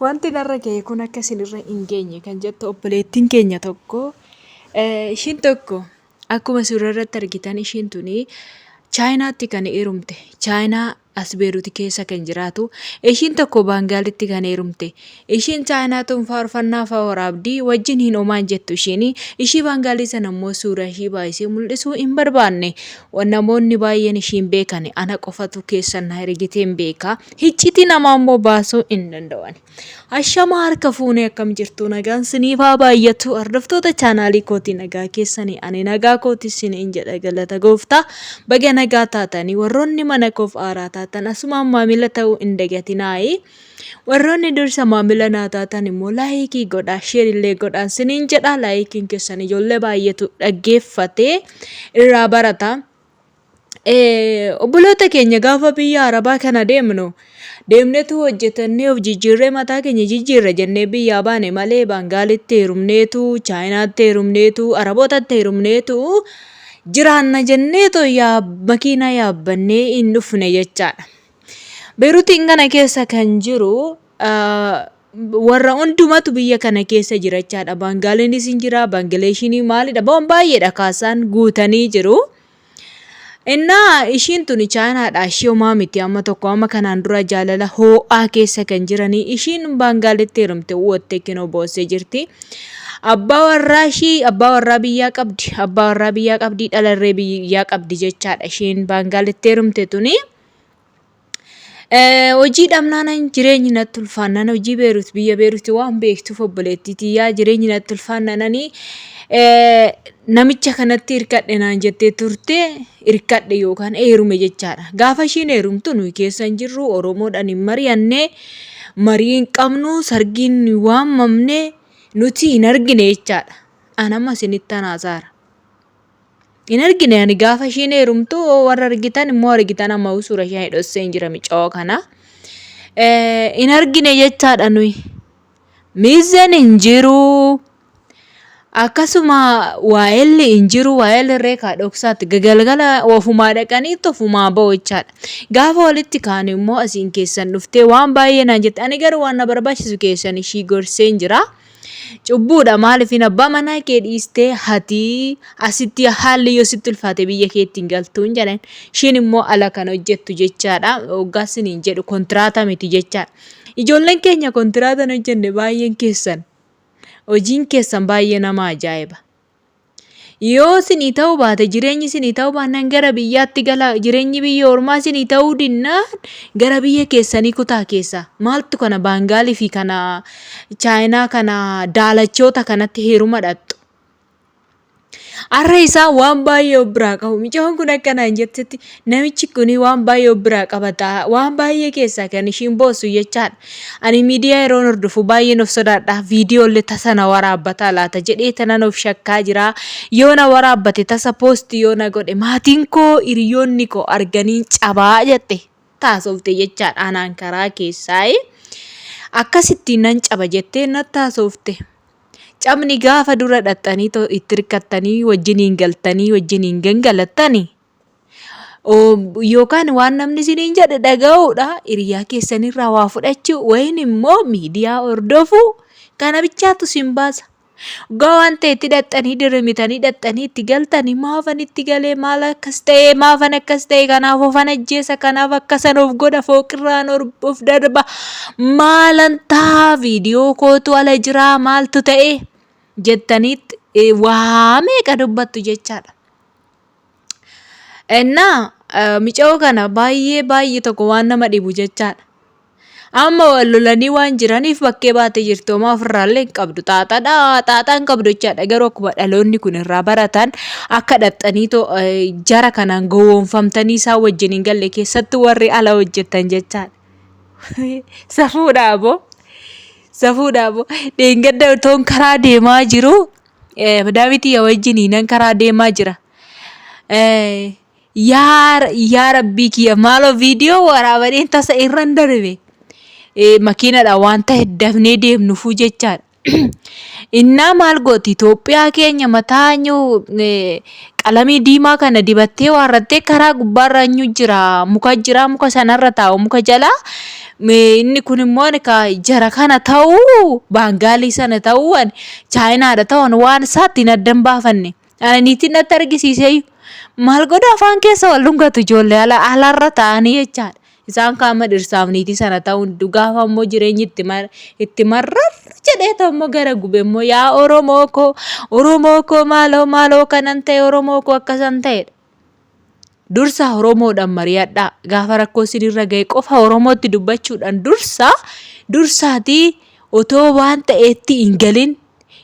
Wanti narra ga'e kun akka isinirra hin geenye kan jettu obboleettiin keenya tokko ishiin tokko akkuma suurarratti argitan ishiin tuni chaayinaatti kan heerumte. Chaayinaa as Beeruuti keessa kan jiraatu. Ishiin tokko Baangaalitti kan heerumte. Ishiin Chaayinaatuun faarfannaa fa'aa waraabdii wajjin hin oomaan jettu ishiin. Ishii Baangaalii sana immoo suura ishii baay'isee mul'isuu hin barbaanne. Namoonni baay'een ishiin beekan ana qofatu keessan na ergiteen beeka. Hicciti namaa immoo baasuu hin danda'an. Ashama harka fuunee akkam jirtu nagaan siniifaa baay'atu hordoftoota chaanaalii kootii nagaa keessanii ani nagaa kootii siniin jedha galata gooftaa baga nagaa taatanii warroonni mana koof aaraa taatan asumaan maamila ta'uu hin dagatinaayi warroonni dursa maamila naa taatan immoo laayikii godhaa sheerillee godhaan siniin jedha laayikiin keessan ijoollee baay'atu dhaggeeffatee irraa barata. Obboloota keenya gaafa biyya Arabaa kana deemnu deemneetu hojjetannee of jijjiirree mataa keenya jijjiirra jennee biyyaa baane malee Baangaalitti heerumneetu Chaayinaatti heerumneetu Arabootatti heerumneetu jiraanna jenneetu makiinaa yaabbannee hin dhufne jechaadha. Beeruutiin kana keessa kan jiru warra hundumatu biyya kana keessa jirachaadha. Baangaaliinis hin jira, Baangaleeshinii maalidha baay'eedha kaasaan guutanii jiru. Innaa ishiin tuni Chaayinaadha ishee homaa miti amma tokko amma kanaan dura jaalala ho'aa keessa kan jiranii ishiin Baangaalitti heerumte uwwattee kinoo boossee jirti. Abbaa warraa biyyaa qabdi. Abbaa warraa biyyaa qabdi dhalarree biyyaa qabdi jechaadha ishiin Baangaalitti heerumte tuni. Hojii dhabnaan jireenyi natti ulfaannaan hojii Beeruut biyya Beeruuti waan beektuuf obboleettiitii yaa jireenyi natti ulfaannananii namicha kanatti hirkadhe naan jettee turte hirkadhe yookaan heerume jechaadha. Gaafa ishiin heerumtu nuyi keessa hin jirru Oromoodhaan hin mari'anne marii hin qabnu sargiin waamamne nuti hin argine jechaadha. Anamma isinitti anaasaara. Hin argine ani gaafa ishiin heerumtu warra argitan immoo argitan amma suura ishee hidhossee hin jira micoo kana. Hin argine jechaadha nuyi. Miizaan hin jiru. Akkasuma waa'elli hin jiru waa'elli reekaa dhoksaatti gagalgala ofumaa dhaqanii ofumaa ba'u jechaadha. Gaafa walitti kaan immoo asiin keessan dhuftee waan baay'ee naan jette ani garuu waan na barbaachisu keessan ishii gorsee hin jira. Cubbuudha maaliifin abbaa manaa kee dhiistee hatii asitti haalli yoo sitti ulfaate biyya keetti hin galtuun jedhan ishiin immoo ala kan hojjettu jechaadha. Hoggaasni hin jedhu kontiraata miti jechaadha. Ijoolleen keenya kontiraata hin hojjenne baay'een keessan. Hojiin keessan baay'ee nama ajaa'iba. Yoo sinii ta'uu baate jireenyi sinii ta'uu baannaan gara biyyaatti gala jireenyi biyya ormaa sinii ta'uu dinnaan gara biyya keessanii kutaa keessa maaltu kana Baangaalii fi kana Chaayinaa kana daalachoota kanatti heeruma dhattu. Har'a isaa waan baay'ee of biraa qabu. Micoon kun akkanaan jettetti namichi kun waan baay'ee of biraa qabata. Waan baay'ee keessaa kan ishiin boossu jechaadha. Ani miidiyaa yeroon hordofu baay'een of sodaadha. Viidiyoo illee tasa na waraabbataa laata jedhee tanan of shakkaa jira. Yoo na waraabbate tasa poostii yoo na godhe maatiin koo hiriyoonni koo arganiin cabaa jette taasofte jechaadha. Anaan karaa keessaa akkasittiin nan caba jettee natti taasofte. Cabni gaafa dura dhattanii itti hirkattanii wajjiniin galtanii wajjiniin gangalattanii yookaan waan namni isiniin jedhe dhaga'uudha hiriyaa keessanirraa waa fudhachuu wayin immoo miidiyaa hordofuu kana bichaatu sin baasa. Gaa waan ta'etti dhattanii dirimitanii dhattanii itti galtanii maafan itti galee maal akkas ta'e maafan akkas ta'e kanaaf ofan ajjeesa kanaaf akkasan of godha fooqirraan of darba maalan taa viidiyoo kootu ala jiraa maaltu ta'e jettaniitti waa meeqa dubbattu jechaadha. Ennaa micoo kana baay'ee tokko waan nama dhibu jechaadha. Amma wal lolanii waan jiraniif bakkee baatee jirtu homaa ofirraallee hin qabdu xaaxaa hin qabdu jechaadha. Garuu akkuma dhaloonni kun irraa baratan akka dhaxxanii jara kanaan gowwoomfamtanii isaan wajjin hin galle keessatti warri ala hojjetan jechaadha. Safuudhaaboo dheengadda otoon karaa deemaa jiru daawwitii wajjiniinan karaa deemaa jira. Yaa rabbii kiyya maaloo viidiyoo waraabanii tasa irran darbe makiinadha waan ta'e dafnee deemnuufuu jechaadha. Innaa maal gooti Itoophiyaa keenya mataanyu qalamii diimaa kana dibattee warrattee karaa gubbaarra jira muka sanarra taa'u muka jala inni kun immoo jara kana ta'uu baangaalii sana ta'uu chaayinaadha ta'uun waan isaatti addan baafanne niitiin natti argisiisee maal godha afaan keessa wal dhungatu ijoollee alaarra ta'anii jechaadha. Isaan kaama dhirsaaf niitii sana ta'uun gaafa immoo jireenyi itti marrar jedhee ta'ummoo gara gube immoo yaa Oromoo koo maaloo kanan ta'e Oromoo koo akkasan ta'edha. Dursa Oromoodhaan mari'adhaa gaafa rakkoo sinirra ga'e qofa Oromootti dubbachuudhaan dursaatii otoo waan ta'eetti hin galin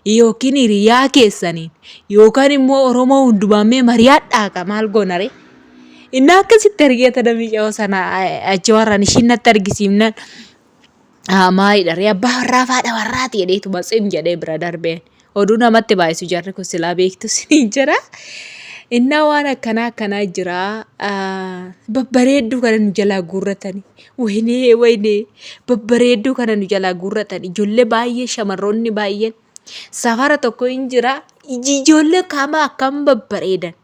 yookiin hiriyaa keessaniin yookaan immoo Oromoo hundumaamee mari'adhaa maal goonare. Inni akkasitti argeeta namni cawoo sana achi warraan ishiin natti argisiifnan maayidha abbaa warraa faadha warraati jedheetu matsim jedhee bira darbeen oduu namatti baay'isu jarri kun silaa beektu siniin jira. Innaa waan akkanaa jira babbareedduu kana nu jalaa guurratanii waynee babbareedduu kana nu jalaa guurratanii ijoollee baay'ee shamarroonni baay'een safara tokko hin jira ijoollee kaama akkam babbareedan.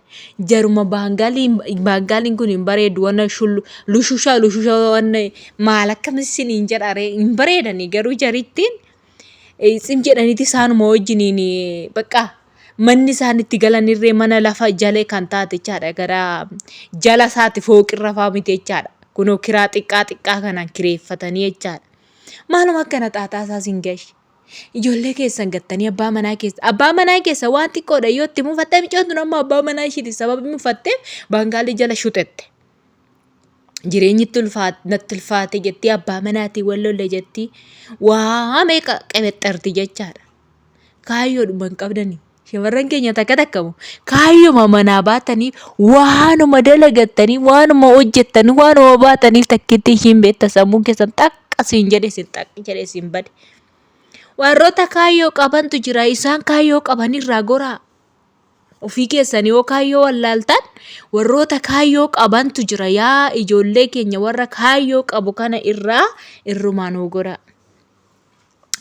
Jaruma baangaaliin kun hin bareedu wanna lushusha wanna maal akkamisin hin jedhare hin bareedani garuu jarittiin sim jedhaniiti isaanuma wajjiniin bakka manni isaan itti galanirree mana lafa jalee kan taate jechaadha gara jala isaati fooqirra faamite jechaadha kunoo kiraa xiqqaa kanaan kireeffatanii jechaadha. Maaluma akkana xaataa isaas hin gashi. Ijoollee keessan gattanii abbaa manaa keessa waan xiqqoodha yoo itti mufattee micootun amma abbaa manaa ishiiti sababii mufatteef baangaalii jala shuxette. Jireenyi natti ulfaate jettee abbaa manaatii wallolle jettii waa meeqa qabexxarti jechaadha. Kaayyoodhuma hin qabdanii shamarran keenya takkamu kaayyoma manaa baatanii waanuma dalagattanii waanuma hojjettanii waanuma baataniif takkitti ishiin beekta sammuun keessan taqqasiin jedhe sin bade. Warroota kaayyoo qabantu jira isaan kaayyoo qabanirraa goraa ofii keessanii yoo kaayyoo wallaaltan warroota kaayyoo qabantu jira yaa ijoollee keenya warra kaayyoo qabu kana irrumaan goraa.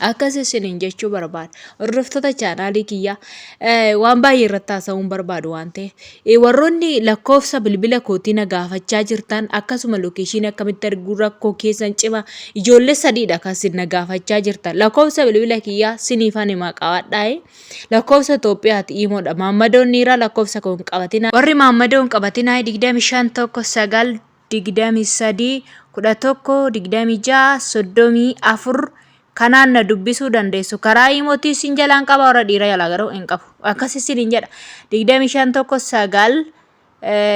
Akkas isiniin jechuu barbaada. Hordoftoota chaanaalii kiyyaa waan baay'ee irratti haasa'uun barbaadu waan ta'eef warroonni lakkoofsa bilbila kootii na gaafachaa jirtan akkasuma lookeeshinii akkamitti arguu rakkoo keessan cima ijoollee sadiidha kan sin na gaafachaa jirtan lakkoofsa bilbila kiyyaa siniifan himaa qabaadhaa lakkoofsa Itoophiyaati imoodha maammadoon niiraa lakkoofsa kun qabatina warri maammadoon qabatina 25 9 23 11 26 34 kanaan na dubbisuu dandeessu karaa imootii sin jalaan qaba warra dhiira jalaa garuu hin qabu akkasii sin jedha 25 9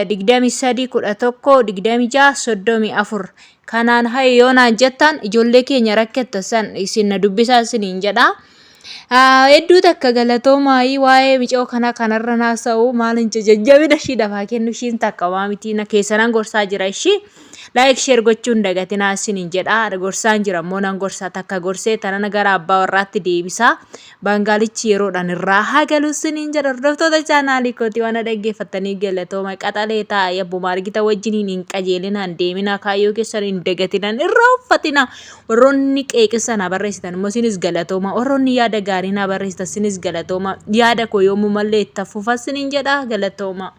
23 11 26 34 kanaan hayyoonaan jettan ijoollee keenya rakketta san isin na dubbisaa sin jedha. Hedduu takka galatoomaayi waa'ee micoo kanarra naasa'u maalin jajjabina ishii dafaa kennu ishiin takka waamitii na keessanan gorsaa jira ishii. Like share gochuun dagatinaa isiniin jedha gorsaan jira immoo nan gorsaa takka gorsee tanana gara abbaa warraatti deebisaa baangaalichi yeroodhaan irraa haa galu isiniin jedha. Hordoftoota chaanaalii kootii waan dhaggeeffatanii galatooma qaxalee taa'ee abbuma argita wajjiniin hin qajeelinaan deeminaa kaayyoo keessan hin dagatinan irraa uffatina warroonni qeeqisan barreessitan immoo isinis galatooma warroonni yaada gaarii na barreessitan isinis galatooma yaada koo yoomuu mallee itti fufa isiniin jedha galatooma.